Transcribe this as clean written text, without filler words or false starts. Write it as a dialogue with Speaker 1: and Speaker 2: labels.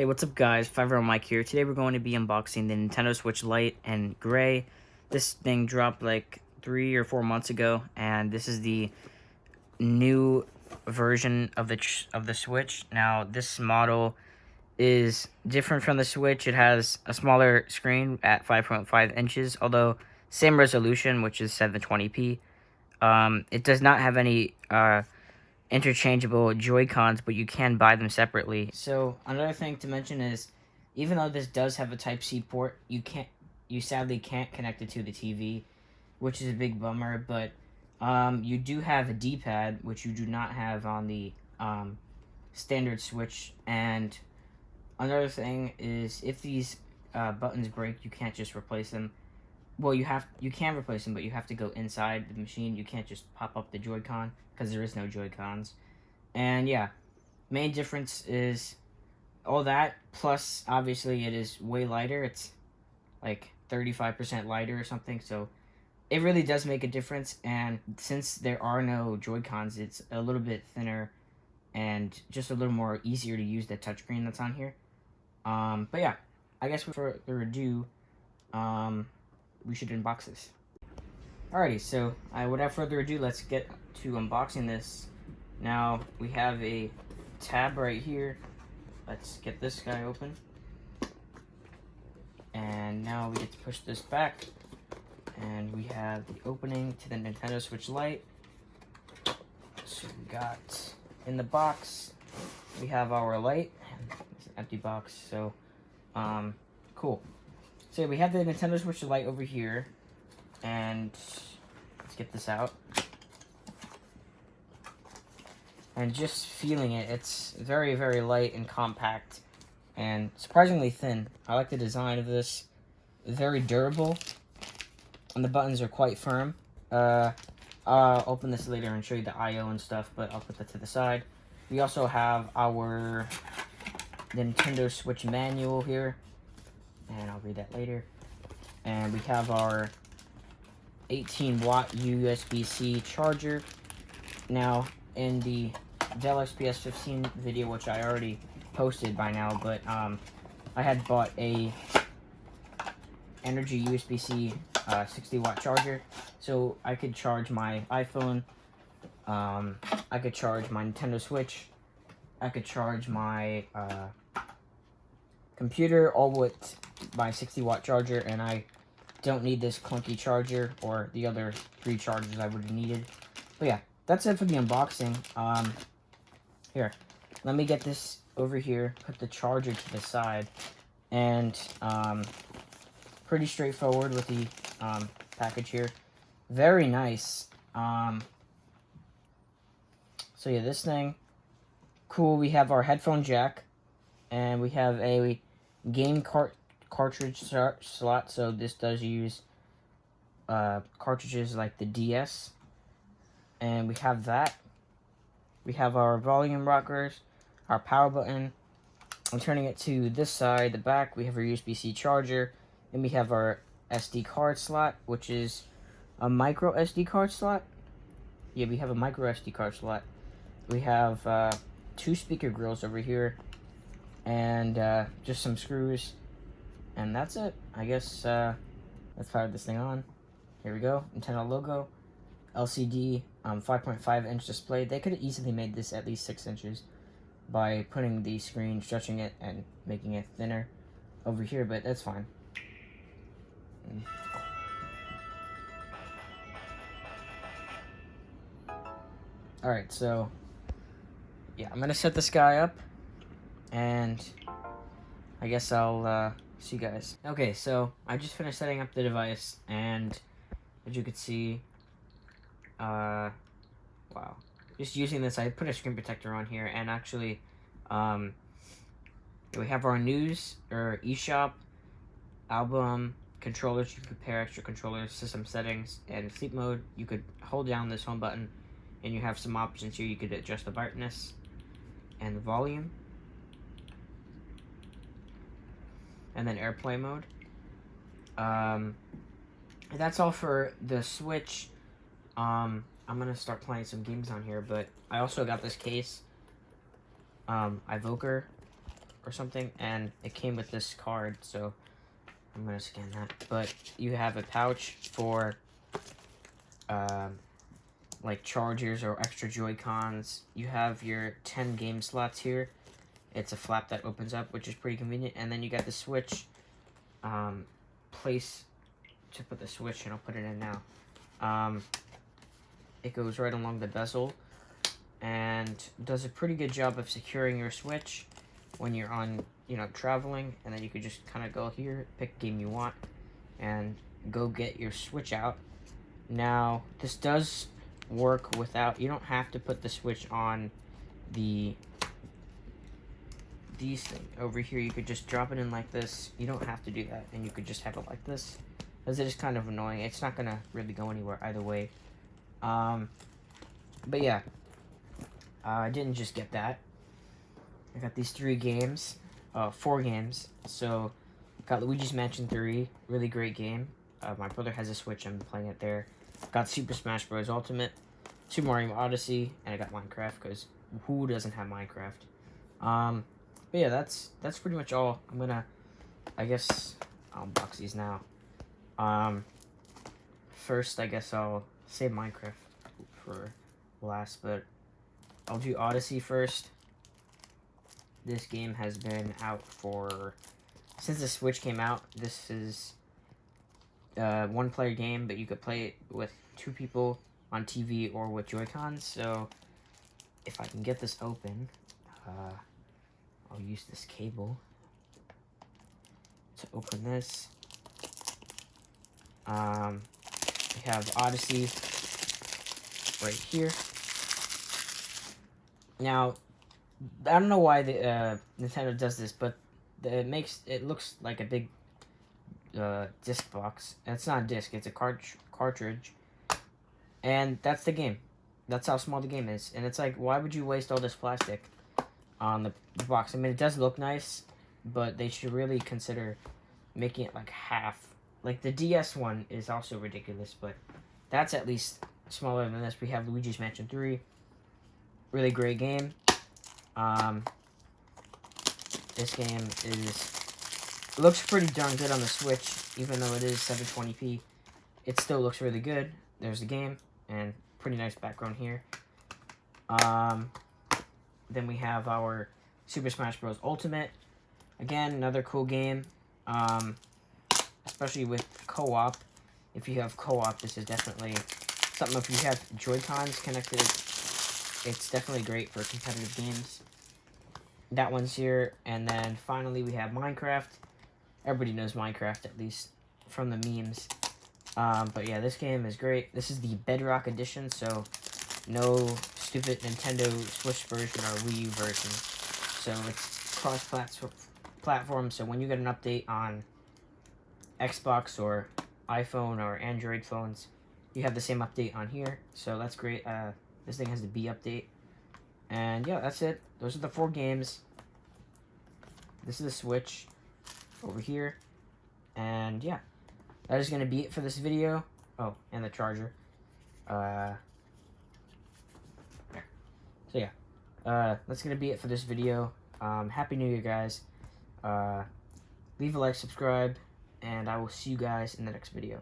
Speaker 1: Hey, what's up guys? 5 Mike here. Today we're going to be unboxing the Nintendo Switch Lite and Gray. This thing dropped like 3 or 4 months ago, and this is the new version of the Switch. Now, this model is different from the Switch. It has a smaller screen at 5.5 inches, although same resolution, which is 720p. It does not have any interchangeable Joy-Cons, but you can buy them separately. So another thing to mention is, even though this does have a Type-C port, you sadly can't connect it to the TV, which is a big bummer. But you do have a D-pad, which you do not have on the standard Switch. And another thing is, if these buttons break, you can't just replace them. Well, you can replace them, but you have to go inside the machine. You can't just pop up the Joy-Con, because there is no Joy-Cons. And yeah, main difference is all that, plus obviously it is way lighter. It's like 35% lighter or something, so it really does make a difference. And since there are no Joy-Cons, it's a little bit thinner and just a little more easier to use the touchscreen that's on here. But yeah, I guess without further ado, we should unbox this. Alrighty, so without further ado, let's get to unboxing this. Now, we have a tab right here. Let's get this guy open. And now we get to push this back. And we have the opening to the Nintendo Switch Lite. So we got, in the box, we have our Lite. It's an empty box, so, cool. So we have the Nintendo Switch Lite over here, and let's get this out. And just feeling it, it's very, very light and compact, and surprisingly thin. I like the design of this. Very durable, and the buttons are quite firm. I'll open this later and show you the I/O and stuff, but I'll put that to the side. We also have our Nintendo Switch manual here, and I'll read that later. And we have our 18-watt USB-C charger. Now, in the Dell XPS 15 video, which I already posted by now, but I had bought a Energy USB-C 60-watt charger, so I could charge my iPhone, I could charge my Nintendo Switch, I could charge my computer, all with my 60-watt charger, and I don't need this clunky charger or the other 3 chargers I would have needed. But yeah, that's it for the unboxing. Here, let me get this over here, put the charger to the side, and pretty straightforward with the package here. Very nice. So yeah, this thing, cool. We have our headphone jack, and we have a game cartridge slot, so this does use cartridges like the DS. And we have that. We have our volume rockers, our power button. I'm turning it to this side, the back. We have our USB-C charger, and we have our SD card slot, which is a micro SD card slot. Yeah, we have a micro SD card slot. We have 2 speaker grills over here, and just some screws, and that's it. I guess let's fire this thing on. Here we go. Nintendo logo, LCD, 5.5-inch display. They could have easily made this at least 6 inches by putting the screen, stretching it, and making it thinner over here, but that's fine. Alright, so yeah, I'm gonna set this guy up, and I guess I'll see you guys. Okay, so I just finished setting up the device, and as you can see, wow, just using this, I put a screen protector on here, and actually, we have our news, or eShop, album, controllers. You can pair extra controllers, system settings, and sleep mode. You could hold down this home button, and you have some options here. You could adjust the brightness and the volume, and then AirPlay mode. That's all for the Switch. I'm gonna start playing some games on here, but I also got this case, Ivoker, or something, and it came with this card, so I'm gonna scan that. But you have a pouch for like chargers or extra Joy-Cons. You have your 10 game slots here. It's a flap that opens up, which is pretty convenient. And then you got the Switch place to put the Switch, and I'll put it in now. It goes right along the bezel and does a pretty good job of securing your Switch when you're on, traveling. And then you could just kind of go here, pick a game you want, and go get your Switch out. Now, this does work without, you don't have to put the Switch on these things over here. You could just drop it in like this. You don't have to do that, and you could just have it like this, because it is kind of annoying. It's not gonna really go anywhere either way. But yeah, I didn't just get that. I got these 4 games. So got Luigi's Mansion 3, really great game. My brother has a Switch, I'm playing it there. Got Super Smash Bros. Ultimate, Super Mario Odyssey, and I got Minecraft, because who doesn't have Minecraft? But yeah, that's pretty much all. I guess I'll unbox these now. First, I guess I'll save Minecraft for last, but I'll do Odyssey first. This game has been out since the Switch came out. This is a one-player game, but you could play it with 2 people on TV or with Joy-Cons. So if I can get this open, I'll use this cable to open this. We have Odyssey right here. Now, I don't know why the Nintendo does this, but it looks like a big disc box. And it's not a disc; it's a cartridge. And that's the game. That's how small the game is. And it's like, why would you waste all this plastic on the box? I mean, it does look nice, but they should really consider making it like half. Like the DS one is also ridiculous, but that's at least smaller than this. We have Luigi's Mansion 3. Really great game. This game looks pretty darn good on the Switch, even though it is 720p. It still looks really good. There's the game, and pretty nice background here. Then we have our Super Smash Bros. Ultimate. Again, another cool game. Especially with co-op. If you have co-op, this is definitely something. If you have Joy-Cons connected, it's definitely great for competitive games. That one's here. And then finally we have Minecraft. Everybody knows Minecraft, at least from the memes. But yeah, this game is great. This is the Bedrock edition, so no stupid Nintendo Switch version or Wii U version. So it's cross-platform, so when you get an update on Xbox or iPhone or Android phones, you have the same update on here. So that's great. This thing has the B update. And yeah, that's it. Those are the 4 games. This is the Switch over here. And yeah, that is going to be it for this video. Oh, and the charger. There. So yeah, that's going to be it for this video. Happy New Year, guys. Leave a like, subscribe, and I will see you guys in the next video.